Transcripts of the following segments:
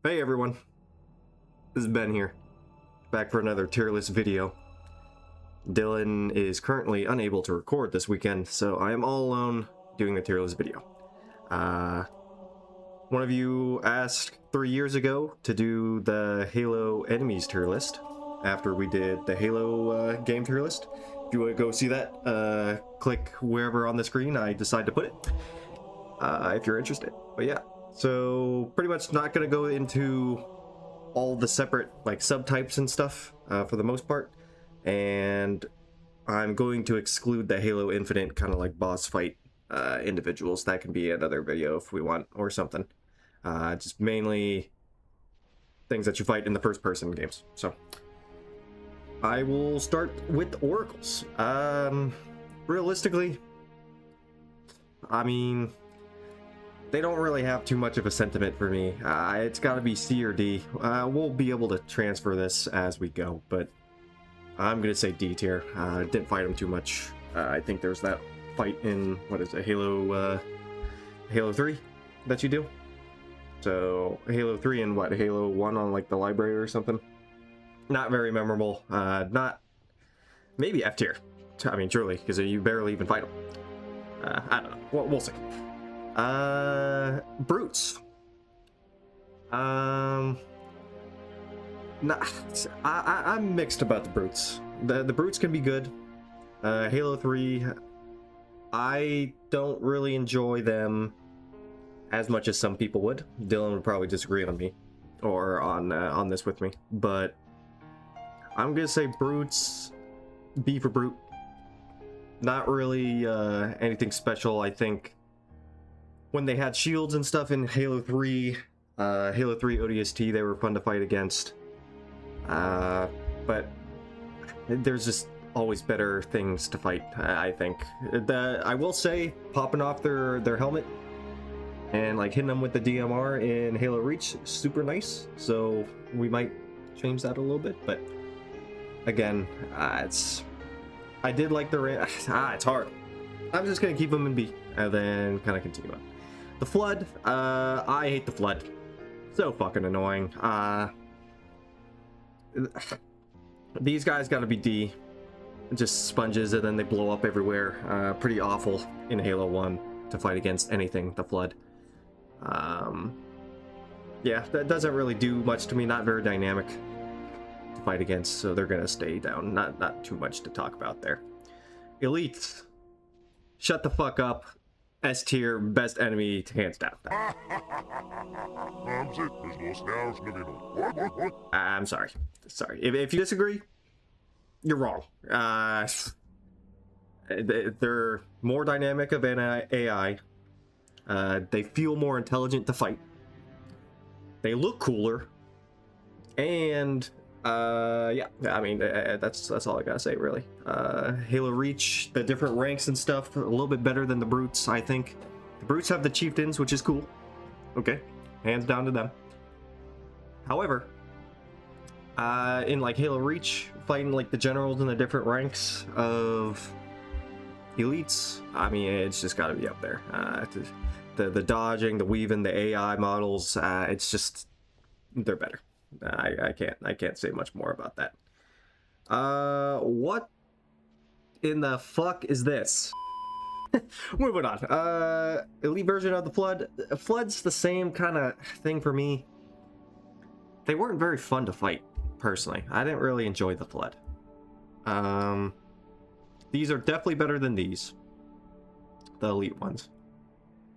Hey everyone, this is Ben here, back for another tier list video. Dylan is currently unable to record this weekend, so I am all alone doing the tier list video. One of you asked 3 years ago to do the Halo enemies tier list after we did the Halo game tier list. If you want to go see that, click wherever on the screen I decide to put it, if you're interested. But yeah, so pretty much not going to go into all the separate like subtypes and stuff for the most part, and I'm going to exclude the Halo Infinite kind of like boss fight individuals. That can be another video if we want, or something. Just mainly things that you fight in the first person games. So I will start with oracles. Realistically, I mean, they don't really have too much of a sentiment for me. It's got to be C or D. We'll be able to transfer this as we go, but I'm going to say D tier. Didn't fight them too much. I think there's that fight in, what is it, Halo 3 that you do? So Halo 3 and what, Halo 1 on like the library or something? Not very memorable. Not, maybe F tier. I mean, truly, because you barely even fight them. I don't know. We'll see. Brutes. I'm mixed about the brutes. The brutes can be good. Halo 3, I don't really enjoy them as much as some people would. Dylan would probably disagree on me, or on this with me, but I'm gonna say brutes, B for brute. Not really anything special. I think when they had shields and stuff in Halo 3 ODST, they were fun to fight against. But there's just always better things to fight, I think. I will say, popping off their helmet and like hitting them with the DMR in Halo Reach, super nice. So we might change that a little bit, but again, I did like the it's hard. I'm just gonna keep them in B and then kind of continue on. The Flood, I hate the Flood. So fucking annoying. These guys gotta be D. Just sponges and then they blow up everywhere. Pretty awful in Halo 1 to fight against anything, the Flood. Yeah, that doesn't really do much to me, not very dynamic to fight against, so they're gonna stay down. Not too much to talk about there. Elites, shut the fuck up. S tier, best enemy, hands down. I'm sorry. If you disagree, you're wrong. They're more dynamic of an AI. They feel more intelligent to fight. They look cooler. And yeah, I mean, that's all I gotta say, really. Halo Reach, the different ranks and stuff, a little bit better than the brutes, I think. The brutes have the chieftains, which is cool. Okay, hands down to them. However, in like Halo Reach, fighting like the generals in the different ranks of elites, I mean, it's just gotta be up there. The dodging, the weaving, the AI models, it's just, they're better. I can't say much more about that. What in the fuck is this? Moving on. Elite version of the Flood. Flood's the same kind of thing for me. They weren't very fun to fight, personally. I didn't really enjoy the Flood. These are definitely better than these, the elite ones.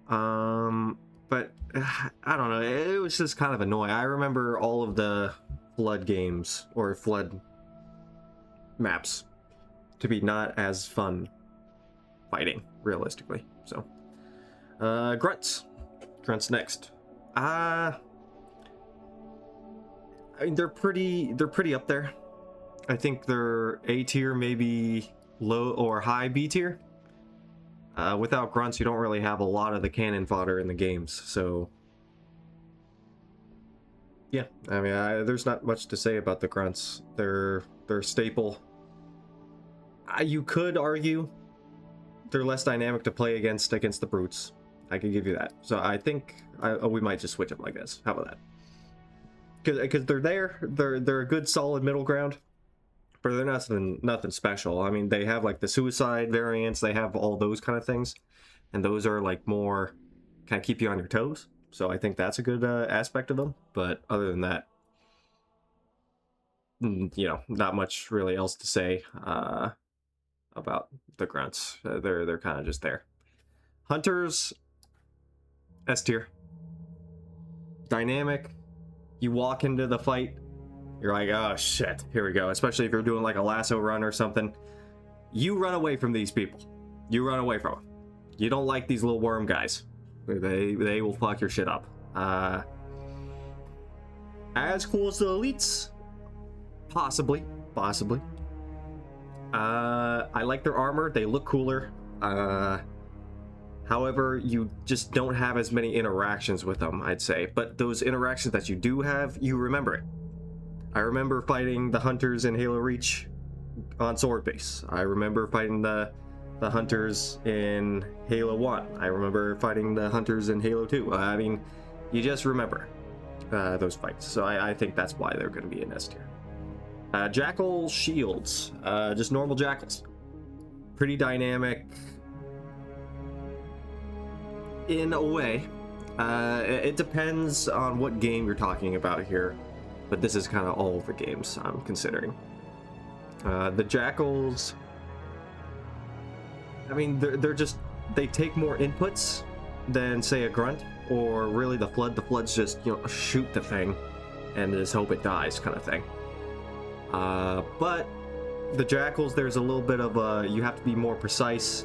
But I don't know, it was just kind of annoying. I remember all of the Flood games, or Flood maps, to be not as fun fighting, realistically. So, Grunts. Grunts next. I mean, they're pretty up there. I think they're A tier, maybe low or high B tier. Without Grunts, you don't really have a lot of the cannon fodder in the games, so yeah, I mean, there's not much to say about the Grunts. They're staple. You could argue they're less dynamic to play against the brutes. I can give you that. So I think we might just switch them like this. How about that? because they're there. They're a good solid middle ground, but they're nothing special. I mean, they have like the suicide variants. They have all those kind of things, and those are like more kind of keep you on your toes. So I think that's a good aspect of them. But other than that, you know, not much really else to say about the grunts. They're kind of just there. Hunters, S tier. Dynamic. You walk into the fight, you're like, oh shit, here we go. Especially if you're doing like a lasso run or something. You run away from these people. You run away from them. You don't like these little worm guys. They will fuck your shit up. As cool as the elites? Possibly. I like their armor. They look cooler. However, you just don't have as many interactions with them, I'd say. But those interactions that you do have, you remember it. I remember fighting the hunters in Halo Reach on sword base. I remember fighting the hunters in Halo 1. I remember fighting the hunters in Halo 2. I mean, you just remember those fights. So I think that's why they're going to be in S tier. Jackal shields. Just normal jackals. Pretty dynamic. In a way. It depends on what game you're talking about here. But this is kind of all the games I'm considering. The jackals, I mean, they're just, they take more inputs than, say, a grunt, or really the flood. The flood's just, you know, shoot the thing and just hope it dies kind of thing. But the jackals, there's a little bit of you have to be more precise.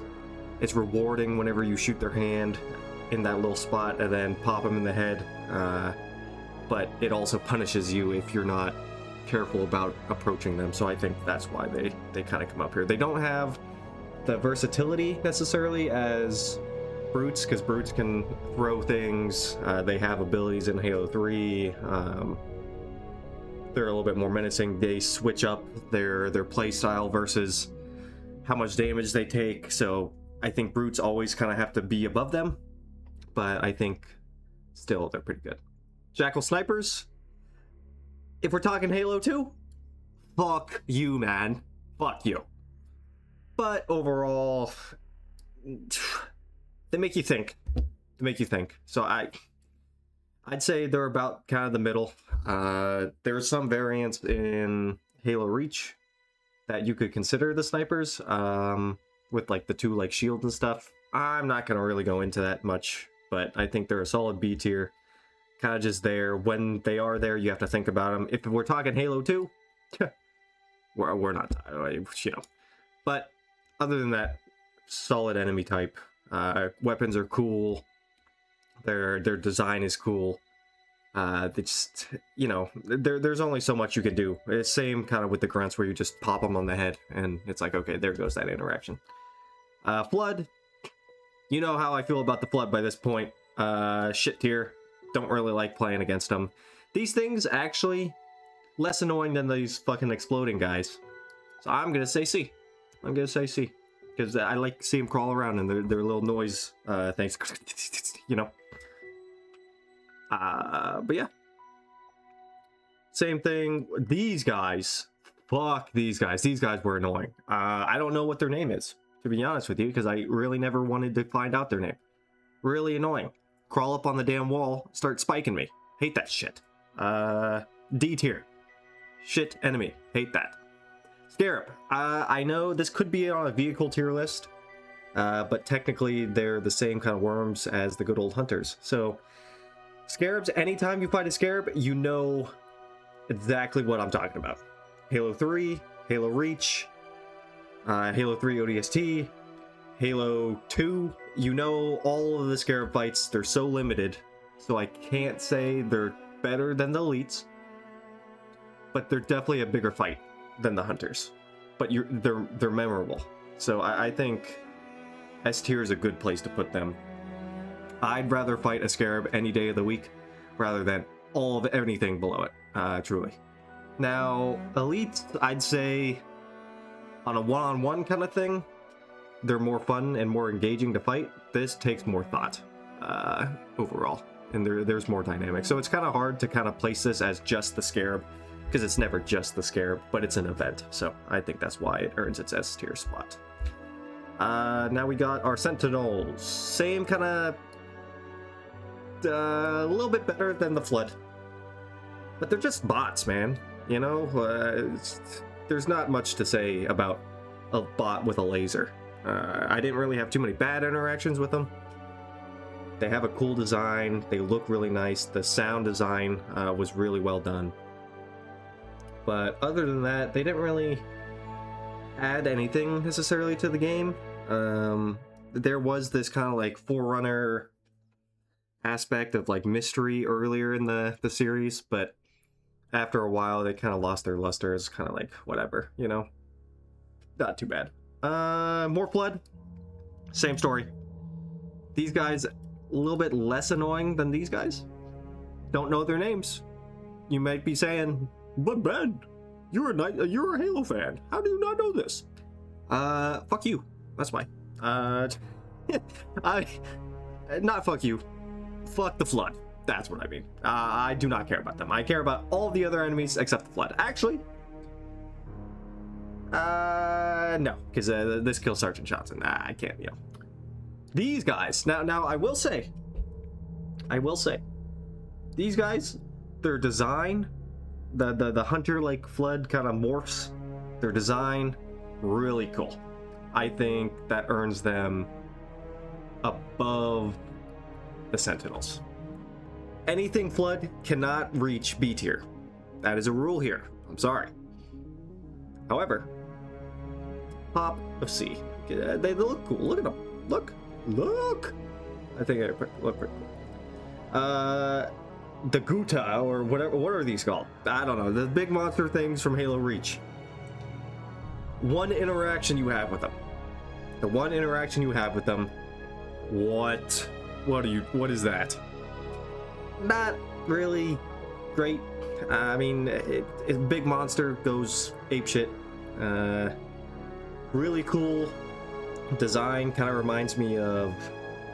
It's rewarding whenever you shoot their hand in that little spot and then pop them in the head. But it also punishes you if you're not careful about approaching them. So I think that's why they kind of come up here. They don't have the versatility necessarily as brutes, because brutes can throw things. They have abilities in Halo 3. They're a little bit more menacing. They switch up their play style versus how much damage they take. So I think brutes always kind of have to be above them, but I think still they're pretty good. Jackal snipers, if we're talking Halo 2, fuck you, man. Fuck you. But overall, they make you think. So I'd say they're about kind of the middle. There's some variants in Halo Reach that you could consider the snipers, with like the two like shields and stuff. I'm not gonna really go into that much, but I think they're a solid B tier. Kind of just there. When they are there, you have to think about them. If we're talking Halo 2, we're not, you know. But other than that, solid enemy type. Weapons are cool. Their design is cool. They just, you know, there's only so much you can do. It's same kind of with the grunts where you just pop them on the head and it's like, okay, there goes that interaction. Flood, you know how I feel about the flood by this point. Shit tier. Don't really like playing against them. These things actually less annoying than these fucking exploding guys. So I'm gonna say C. Because I like to see them crawl around and their little noise things, you know. But yeah. Same thing. These guys. Fuck these guys. These guys were annoying. I don't know what their name is, to be honest with you, because I really never wanted to find out their name. Really annoying. Crawl up on the damn wall, start spiking me. Hate that shit. D tier. Shit enemy. Hate that. Scarab. I know this could be on a vehicle tier list, but technically they're the same kind of worms as the good old hunters. So, Scarabs, anytime you fight a Scarab, you know exactly what I'm talking about. Halo 3, Halo Reach, Halo 3 ODST, Halo 2, you know all of the Scarab fights. They're so limited, so I can't say they're better than the elites, but they're definitely a bigger fight than the hunters. But they're memorable. So I think S tier is a good place to put them. I'd rather fight a Scarab any day of the week rather than all of anything below it, truly. Now, elites, I'd say on a one-on-one kind of thing, they're more fun and more engaging to fight. This takes more thought overall. and there's more dynamic. So it's kind of hard to kind of place this as just the Scarab, because it's never just the Scarab, but it's an event. So I think that's why it earns its S tier spot. Now we got our Sentinels. Same kind of, a little bit better than the Flood, but they're just bots, man. You know, there's not much to say about a bot with a laser. I didn't really have too many bad interactions with them. They have a cool design. They look really nice. The sound design was really well done. But other than that, they didn't really add anything necessarily to the game. There was this kind of like Forerunner aspect of like mystery earlier in the series, but after a while they kind of lost their luster. It's kind of like whatever, you know, not too bad. More Flood, same story. These guys a little bit less annoying than these guys. Don't know their names. You might be saying, but Ben, you're a Halo fan, how do you not know this? Fuck you, that's why. Not fuck you, fuck the Flood. That's what I mean. I do not care about them. I care about all the other enemies except the Flood. Actually, no, because this kills Sergeant Johnson. I can't, you know. These guys. Now I will say, these guys, their design, the hunter like Flood kind of morphs, their design, really cool. I think that earns them above the Sentinels. Anything Flood cannot reach B tier. That is a rule here. I'm sorry. However, top of C. They look cool. Look at them. Look. I think they look pretty cool. The Guta, or whatever. What are these called? I don't know. The big monster things from Halo Reach. One interaction you have with them. The one interaction you have with them. What is that? Not really great. I mean, big monster goes apeshit. Really cool design. Kind of reminds me of,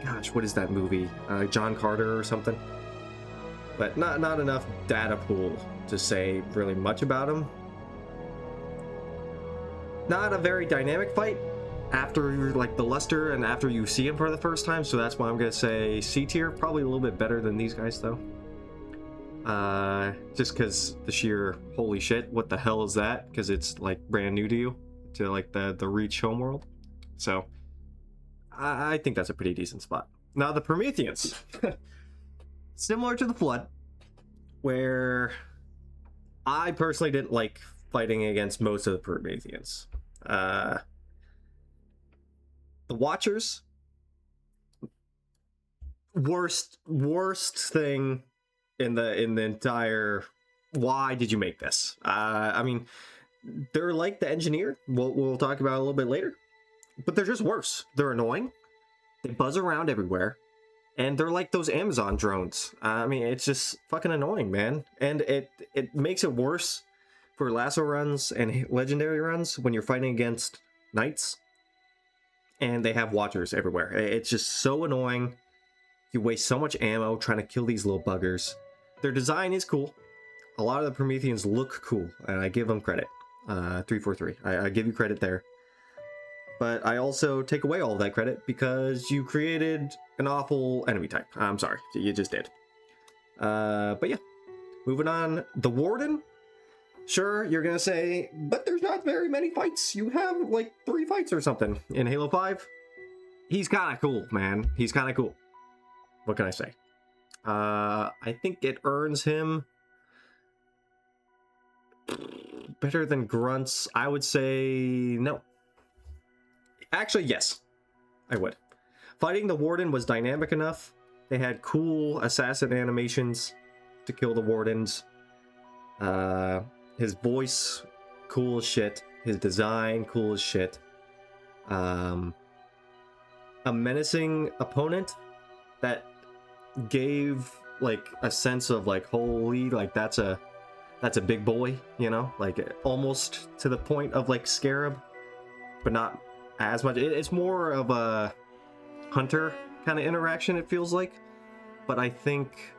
gosh, what is that movie? John Carter or something. But not enough data pool to say really much about him. Not a very dynamic fight after like the luster and after you see him for the first time, so that's why I'm gonna say C tier. Probably a little bit better than these guys though. Just because the sheer holy shit, what the hell is that? Because it's like brand new to you, to like the Reach homeworld. So I think that's a pretty decent spot. Now the Prometheans, similar to the Flood, where I personally didn't like fighting against most of the Prometheans. The Watchers, worst thing in the entire. Why did you make this? I mean, they're like the Engineer. We'll talk about it a little bit later, but they're just worse. They're annoying. They buzz around everywhere, and they're like those Amazon drones. I mean, it's just fucking annoying, man. And it makes it worse for lasso runs and legendary runs when you're fighting against knights and they have Watchers everywhere. It's just so annoying. You waste so much ammo trying to kill these little buggers. Their design is cool. A lot of the Prometheans look cool, and I give them credit. 343, I give you credit there. But I also take away all of that credit because you created an awful enemy type. I'm sorry, you just did. But yeah, moving on. The Warden. Sure, you're gonna say, but there's not very many fights. You have like 3 fights or something in Halo 5. He's kind of cool, man. He's kind of cool. What can I say? I think it earns him better than Grunts. I would say no. Actually, yes, I would. Fighting the Warden was dynamic enough. They had cool assassin animations to kill the Wardens. His voice, cool as shit. His design, cool as shit. A menacing opponent that gave like a sense of like, holy, like that's a big boy, you know, like almost to the point of like Scarab, but not as much. It's more of a hunter kind of interaction, it feels like. but I think...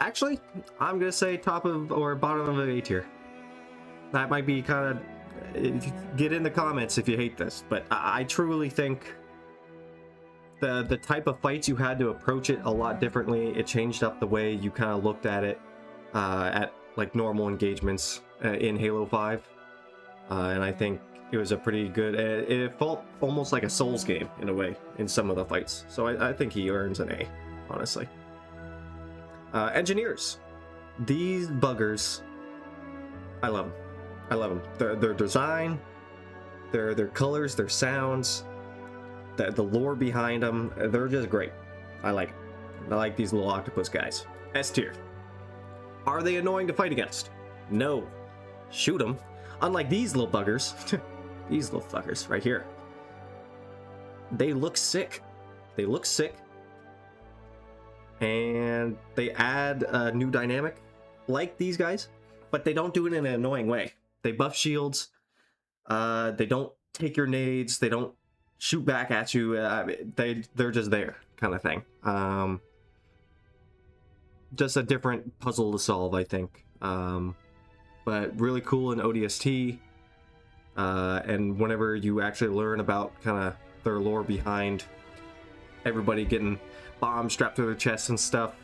Actually, I'm gonna say top of or bottom of A tier. That might be kind of... Get in the comments if you hate this, but I truly think the type of fights you had to approach it a lot differently. It changed up the way you kind of looked at it at like normal engagements in Halo 5, and I think it was a pretty good... It felt almost like a Souls game in a way in some of the fights, so I think he earns an A, honestly. Engineers. These buggers, I love them. I love them. Their design, their colors, their sounds, the lore behind them, they're just great. I like it. I like these little octopus guys. S tier. Are they annoying to fight against? No. Shoot them. Unlike these little buggers, these little fuckers right here. They look sick. They look sick. And they add a new dynamic like these guys, but they don't do it in an annoying way. They buff shields. They don't take your nades. They don't shoot back at you. They're just there, kind of thing. Just a different puzzle to solve, I think. But really cool in ODST. And whenever you actually learn about kind of their lore behind everybody getting bombs strapped to their chests and stuff,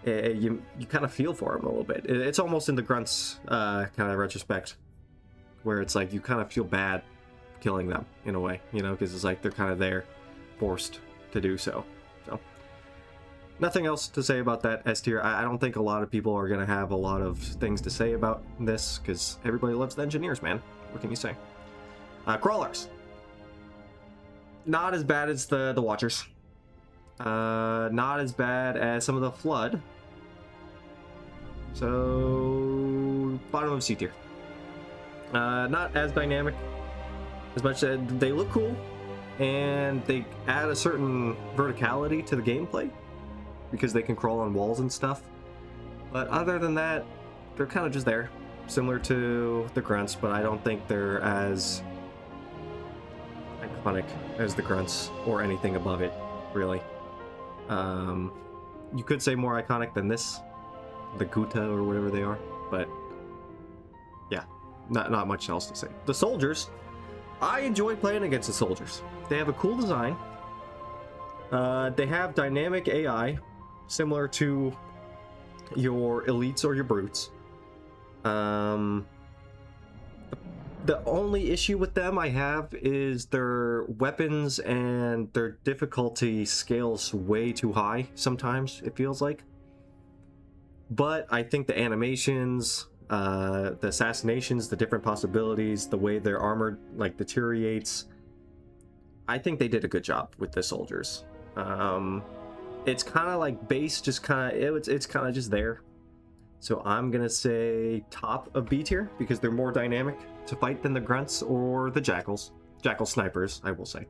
you kind of feel for them a little bit. It's almost in the Grunts kind of retrospect, where it's like you kind of feel bad killing them in a way, you know, because it's like they're kind of there, forced to do so. So nothing else to say about that S tier. I don't think a lot of people are going to have a lot of things to say about this, because everybody loves the engineers, man. What can you say? Crawlers. Not as bad as the Watchers. Not as bad as some of the Flood. So bottom of C tier. Not as dynamic as much as they look cool, and they add a certain verticality to the gameplay because they can crawl on walls and stuff. But other than that, they're kind of just there, similar to the Grunts, but I don't think they're as iconic as the Grunts or anything above it, really. You could say more iconic than this, the Guta or whatever they are, but yeah, not much else to say. The soldiers, I enjoy playing against the soldiers. They have a cool design. They have dynamic AI, similar to your elites or your brutes. The only issue with them I have is their weapons and their difficulty scales way too high sometimes, it feels like. But I think the animations, the assassinations, the different possibilities, the way their armor like deteriorates, I think they did a good job with the soldiers. It's kind of like base, just kind of it's kind of just there. So I'm gonna say top of B tier because they're more dynamic to fight than the Grunts or the Jackals. Jackal snipers, I will say.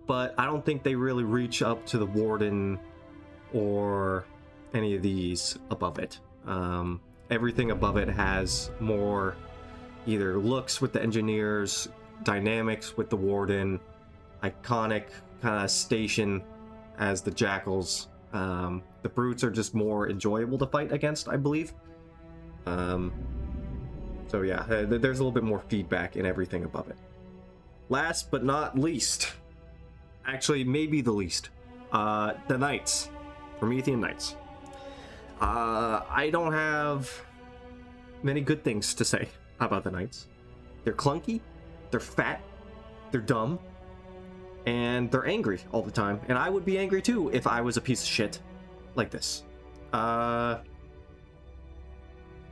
But I don't think they really reach up to the Warden or any of these above it. Everything above it has more either looks with the engineers, dynamics with the Warden, iconic kind of station as the Jackals. The brutes are just more enjoyable to fight against, I believe. So yeah, there's a little bit more feedback in everything above it. Last but not least, actually maybe the least, the Knights, Promethean Knights. I don't have many good things to say about the Knights. They're clunky, they're fat, they're dumb, and they're angry all the time. And I would be angry too if I was a piece of shit like this.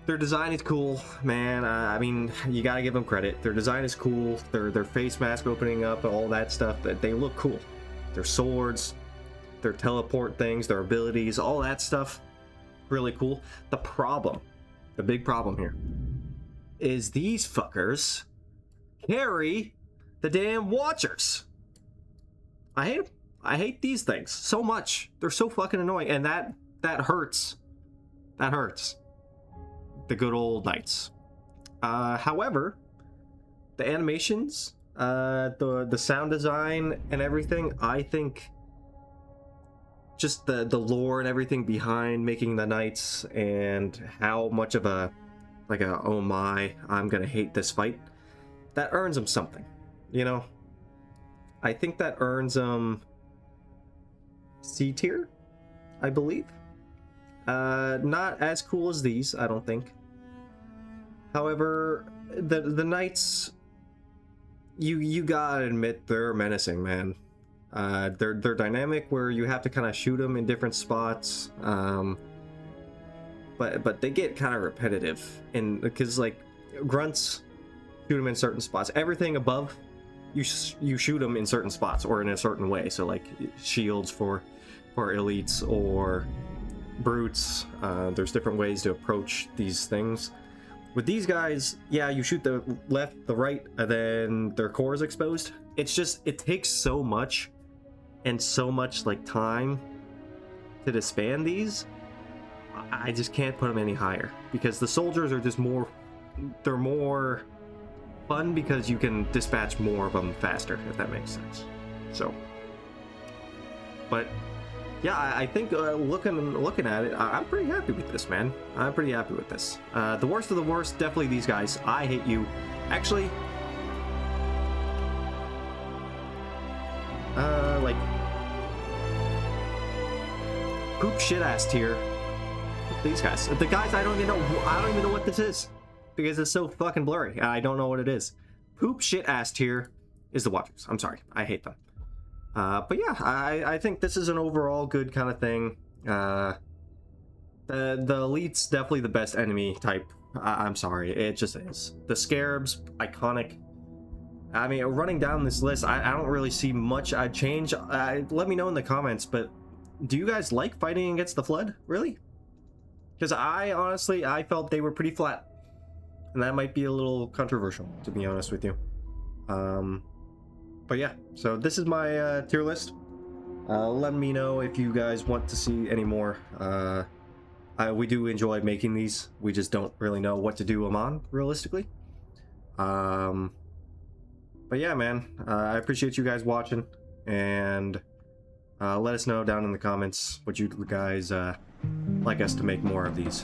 Their design is cool, man. I mean, you gotta give them credit. Their design is cool. Their face mask opening up and all that stuff, they look cool. Their swords, their teleport things, their abilities, all that stuff, really cool. The problem, the big problem here, is these fuckers carry the damn Watchers. I hate them. I hate these things so much. They're so fucking annoying, and that hurts. That hurts. The good old Knights. However, the animations, The sound design and everything, I think just the lore and everything behind making the knights and how much of a oh my, I'm gonna hate this fight, that earns them something, you know. I think that earns them C tier, I believe. Not as cool as these, I don't think. However, the knights, you gotta admit they're menacing, man. They're dynamic where you have to kind of shoot them in different spots, but they get kind of repetitive, and because like grunts shoot them in certain spots. Everything above, you shoot them in certain spots or in a certain way. So like shields for elites or brutes. There's different ways to approach these things. With these guys, yeah, you shoot the left, the right, and then their core is exposed. It's just, it takes so much and so much like time to disband these. I just can't put them any higher because the soldiers are just more, they're more fun because you can dispatch more of them faster, if that makes sense. So, but yeah, I think looking at it, I'm pretty happy with this, man. I'm pretty happy with this. The worst of the worst, definitely these guys. I hate you. Actually, like poop shit ass tier. These guys, the guys, I don't even know what this is because it's so fucking blurry. I don't know what it is. Poop shit ass tier is the Watchers. I'm sorry, I hate them. But yeah, I think this is an overall good kind of thing. The Elite's definitely the best enemy type. I'm sorry, it just is. The Scarabs, iconic. I mean, running down this list, I don't really see much I'd change. Let me know in the comments, but do you guys like fighting against the Flood? Really? Because I honestly, I felt they were pretty flat. And that might be a little controversial, to be honest with you. But yeah, so this is my tier list. Let me know if you guys want to see any more. We do enjoy making these. We just don't really know what to do them on, realistically. But yeah, man, I appreciate you guys watching. And let us know down in the comments what you guys like us to make more of these.